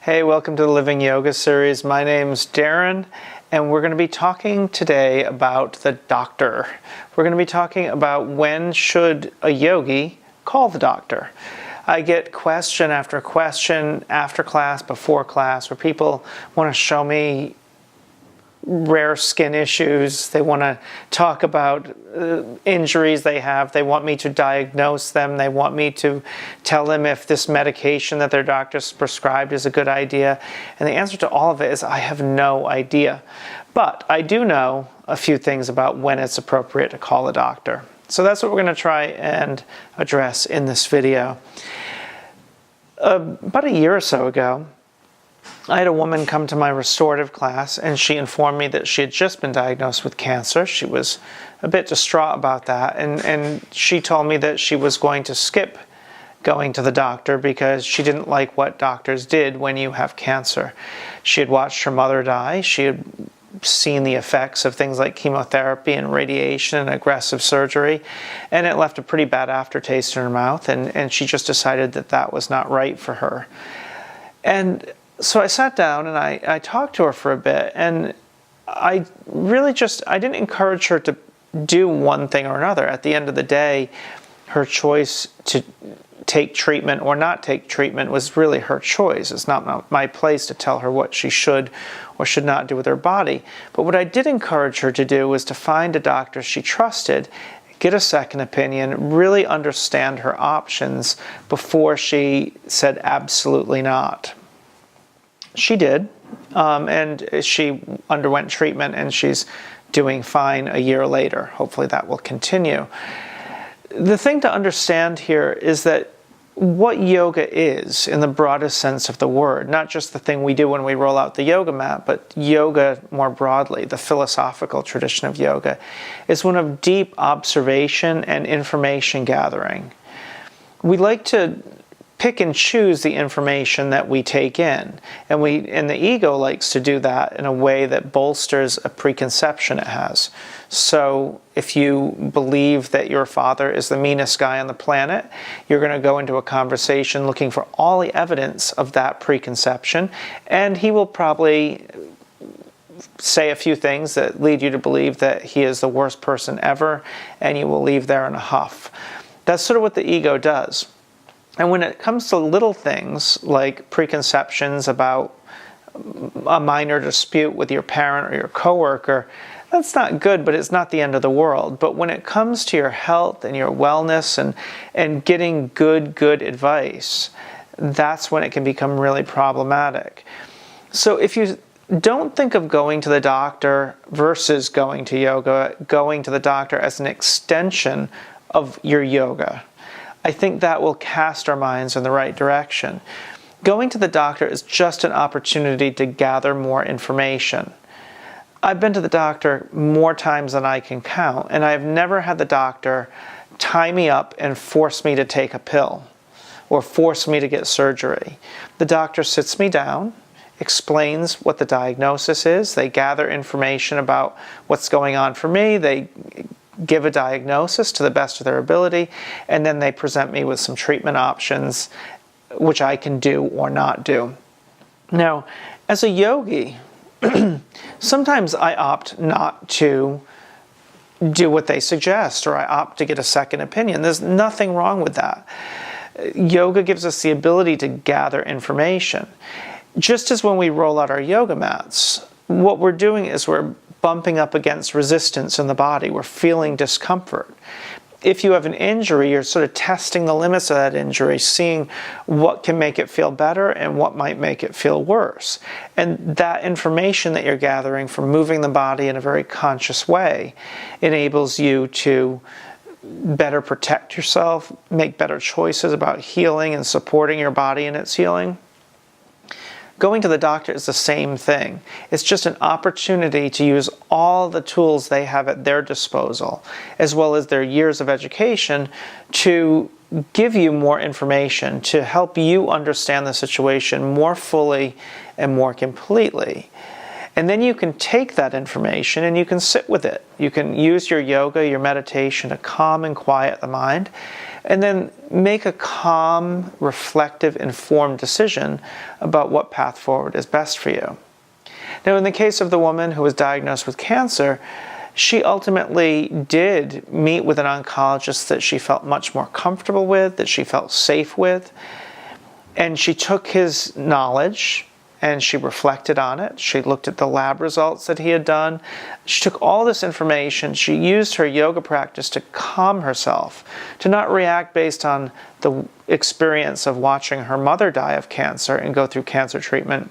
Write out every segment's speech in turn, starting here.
Hey, welcome to the Living Yoga series. My name's Darren, and we're going to be talking today about the doctor. We're going to be talking about when should a yogi call the doctor. I get question after question after class, before class, where people want to show me rare skin issues. They want to talk about injuries they have. They want me to diagnose them. They want me to tell them if this medication that their doctor's prescribed is a good idea. And the answer to all of it is I have no idea. But I do know a few things about when it's appropriate to call a doctor. So that's what we're going to try and address in this video. About a year or so ago, I had a woman come to my restorative class, and she informed me that she had just been diagnosed with cancer. She was a bit distraught about that, and she told me that she was going to skip going to the doctor because she didn't like what doctors did when you have cancer. She had watched her mother die. She had seen the effects of things like chemotherapy and radiation and aggressive surgery, and it left a pretty bad aftertaste in her mouth, and she just decided that that was not right for her. And so I sat down and I talked to her for a bit, and I didn't encourage her to do one thing or another. At the end of the day, her choice to take treatment or not take treatment was really her choice. It's not my place to tell her what she should or should not do with her body. But what I did encourage her to do was to find a doctor she trusted, get a second opinion, really understand her options before she said absolutely not. She did, and she underwent treatment, and she's doing fine a year later. Hopefully that will continue. The thing to understand here is that what yoga is, in the broadest sense of the word, not just the thing we do when we roll out the yoga mat, but yoga more broadly, the philosophical tradition of yoga, is one of deep observation and information gathering. We like to pick and choose the information that we take in, and the ego likes to do that in a way that bolsters a preconception it has. So if you believe that your father is the meanest guy on the planet, you're going to go into a conversation looking for all the evidence of that preconception, and he will probably say a few things that lead you to believe that he is the worst person ever, and you will leave there in a huff. That's sort of what the ego does. And when it comes to little things like preconceptions about a minor dispute with your parent or your coworker, that's not good, but it's not the end of the world. But when it comes to your health and your wellness and getting good advice, that's when it can become really problematic. So if you don't think of going to the doctor versus going to yoga, going to the doctor as an extension of your yoga, I think that will cast our minds in the right direction. Going to the doctor is just an opportunity to gather more information. I've been to the doctor more times than I can count, and I've never had the doctor tie me up and force me to take a pill or force me to get surgery. The doctor sits me down, explains what the diagnosis is. They gather information about what's going on for me. They give a diagnosis to the best of their ability, and then they present me with some treatment options which I can do or not do. Now, as a yogi, sometimes I opt not to do what they suggest, or I opt to get a second opinion. There's nothing wrong with that. Yoga gives us the ability to gather information. Just as when we roll out our yoga mats, what we're doing is we're bumping up against resistance in the body. We're feeling discomfort. If you have an injury, you're sort of testing the limits of that injury, seeing what can make it feel better and what might make it feel worse. And that information that you're gathering from moving the body in a very conscious way enables you to better protect yourself, make better choices about healing and supporting your body in its healing. Going to the doctor is the same thing. It's just an opportunity to use all the tools they have at their disposal, as well as their years of education, to give you more information, to help you understand the situation more fully and more completely. And then you can take that information and you can sit with it. You can use your yoga, your meditation to calm and quiet the mind. and then make a calm, reflective, informed decision about what path forward is best for you. Now, in the case of the woman who was diagnosed with cancer, she ultimately did meet with an oncologist that she felt much more comfortable with, that she felt safe with, and she took his knowledge and she reflected on it. She looked at the lab results that he had done. She took all this information. She used her yoga practice to calm herself, to not react based on the experience of watching her mother die of cancer and go through cancer treatment,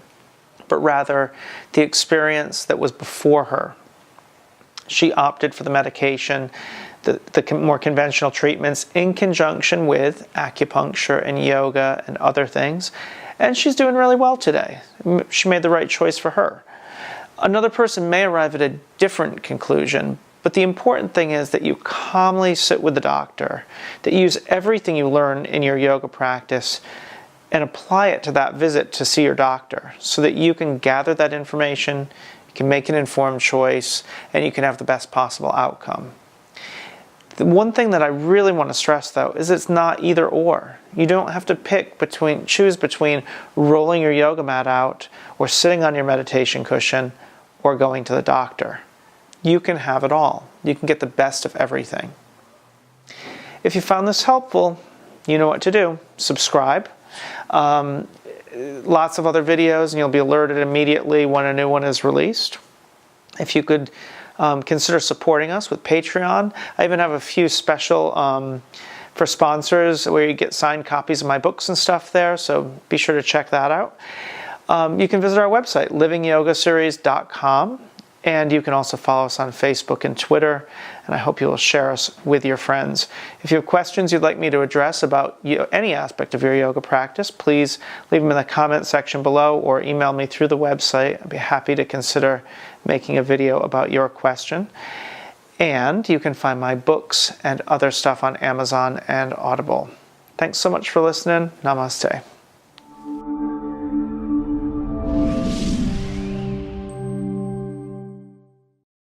but rather the experience that was before her. She opted for the medication, the more conventional treatments in conjunction with acupuncture and yoga and other things. And she's doing really well today. She made the right choice for her. Another person may arrive at a different conclusion, but the important thing is that you calmly sit with the doctor, that you use everything you learn in your yoga practice and apply it to that visit to see your doctor so that you can gather that information, you can make an informed choice, and you can have the best possible outcome. The one thing that I really want to stress, though, is it's not either or. You don't have to choose between rolling your yoga mat out or sitting on your meditation cushion or going to the doctor. You can have it all. You can get the best of everything. If you found this helpful, you know what to do. Subscribe. Lots of other videos, and you'll be alerted immediately when a new one is released. If you could consider supporting us with Patreon. I even have a few special for sponsors where you get signed copies of my books and stuff there, so be sure to check that out. You can visit our website, livingyogaseries.com, and you can also follow us on Facebook and Twitter, and I hope you will share us with your friends. If you have questions you'd like me to address about any aspect of your yoga practice, please leave them in the comment section below or email me through the website. I'd be happy to consider making a video about your question. And you can find my books and other stuff on Amazon and Audible. Thanks so much for listening. Namaste.